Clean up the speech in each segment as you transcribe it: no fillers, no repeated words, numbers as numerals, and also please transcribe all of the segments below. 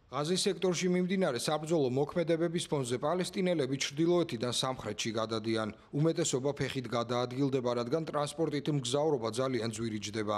ღაზის სექტორში მიმდინარე საბრძოლო მოქმედებების ფონზე პალესტინელები ჩრდილოეთიდან სამხრეთში გადადიან. უმეტესობა ფეხით გადაადგილდება, რადგან ტრანსპორტით მგზავრობა ძალიან ძვირიჯდება.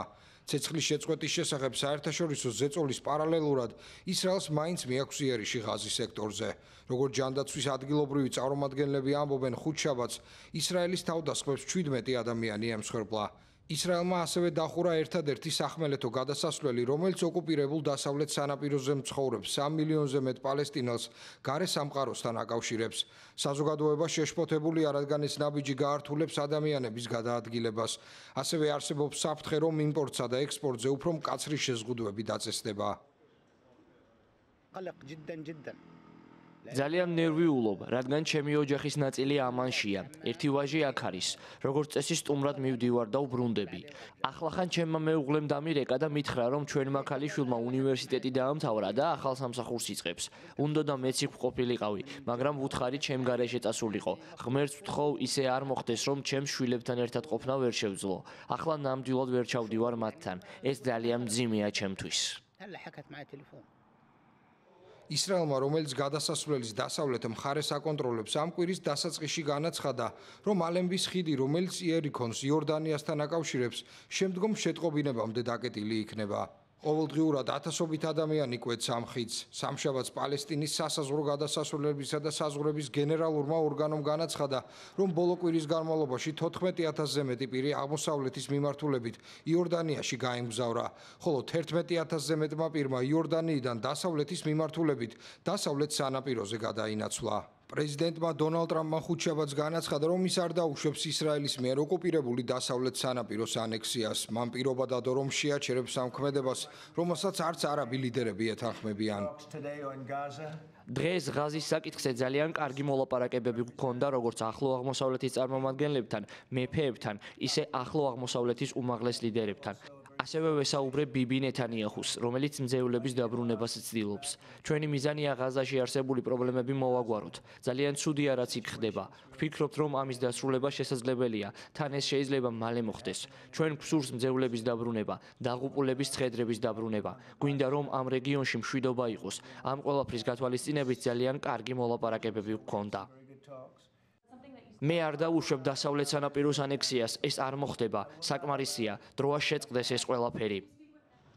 ცეცხლის შეწყვეტის შესახებ საერთაშორისო ზეწოლის პარალელურად ისრაელს მაინც მიაქვს იერიში ღაზის სექტორზე. როგორც ჯანდაცვის ადგილობრივი წარმომადგენლები ამბობენ, ხუთშაბათს ისრაელის თავდასხმებს 17 ადამიანი ემსხვერპლა. ისრაელმა ასევე დახურა ერთადერთი სახმელეთო გადასასვლელი, რომელიც ოკუპირებულ დასავლეთ სანაპიროზე მცხოვრებ 3 მილიონზე მეტ პალესტინელს გარე სამყაროსთან აკავშირებს. საზოგადოება შეშფოთებულია, რადგან ეს ნაბიჯი გაართულებს ადამიანების გადაადგილებას. ასევე არსებობს საფრთხე, რომ იმპორტსა და ექსპორტზე უფრო მკაცრი შეზღუდვები დაწესდება. ძალიან ნერვიულობ, რადგან ჩემი ოჯახის ნაწილი ამანშია. ერთი ვაჟი აქ არის. როგორც წესი სტუმრად მივდივარ და ვბრუნდები. ახლახან ჩემმა მეუღლემ დამირეკა და მითხრა, რომ ჩვენმა ქალიშვილმა უნივერსიტეტი დაამთავრა და ახალ სამსახურს იწყებს. უნდოდა მეც იქ ყოფილიყავი, მაგრამ ვუთხარი ჩემ გარეშე წასულიყო. ღმერთს ვთხოვ, ისე არ მოხდეს, რომ ჩემს შვილებთან ერთად ყოფნა ვერ შევძლო. ახლა ნამდვილად ვერ ჩავდივარ მათთან. ეს ძალიან მძიმეა ჩემთვის. ისრაელმა, რომელიც გადასასვლელის დასავლეთ მხარეს აკონტროლებს, ამ კვირის დასაწყისში განაცხადა, რომ ალემბის ხიდი, რომელიც იერიქონს იორდანიასთან აკავშირებს, შემდგომ შეტყობინებამდე დაკეტილი იქნება. ყოველდღიურად ათასობით ადამიანი კვეთს ამ ხიდს. სამშაბათს პალესტინის სასაზღვრო გადასასვლელებისა და საზღვრების გენერალურმა ორგანომ განაცხადა, რომ ბოლო კვირის განმავლობაში 14,000-ზე მეტი პირი აღმოსავლეთის მიმართულებით იორდანიაში გაემგზავრა, ხოლო 11,000-ზე მეტმა პირმა იორდანიიდან დასავლეთის მიმართულებით დასავლეთ სანაპიროზე გადაინაცვლა. პრეზიდენტმა დონალდ ტრამპმა ხუთშაბათს განაცხადა, რომ ის არ დაუშვებს ისრაელის მიერ ოკუპირებული დასავლეთ სანაპიროს ანექსიას. მან პირობა დადო, რომ შეაჩერებს ამ ქმედებას, რომელსაც არც არაბი ლიდერები ეთანხმებიან. დღეს ღაზის საკითხზე ძალიან კარგი მოლაპარაკებები გვქონდა როგორც ახლო აღმოსავლეთის წარმომადგენლებთან, მეფეებთან, ისე ახლო აღმოსავლეთის უმაღლეს ლიდერებთან. ასევე ვესაუბრე ბიბი ნეთანიაჰუს, რომელიც მძევლების დაბრუნებას ცდილობს. ჩვენი მიზანია ღაზაში არსებული პრობლემები მოვაგვაროთ. ძალიან ცუდია რაც იქ ხდება. ვფიქრობთ, რომ ამის დასრულება შესაძლებელია. თან ეს შეიძლება მალე მოხდეს. ჩვენ გვსურს მძევლების დაბრუნება, დაღუპულების ცხედრების დაბრუნება. გვინდა რომ ამ რეგიონში მშვიდობა იყოს. ამ ყველაფრის გათვალისწინებით ძალიან კარგი მოლაპარაკებები გვქონდა. მე არ დავუშვებ დასავლეთ სანაპიროს ანექსიას, ეს არ მოხდება. საკმარისია, დროა შეწყდეს ეს ყველაფერი.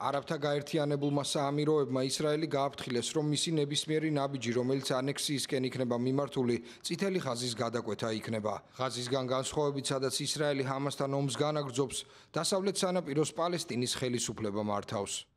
არაბთა გაერთიანებულმა საამიროებმა ისრაელი გააფრთხილეს, რომ მისი ნებისმიერი ნაბიჯი, რომელიც ანექსიისკენ იქნება მიმართული, წითელი ხაზის გადაკვეთა იქნება. ღაზისგან განსხვავებით, სადაც ისრაელი ჰამასთან ომს განაგრძობს, დასავლეთ სანაპიროს პალესტინის ხელისუფლება მართავს.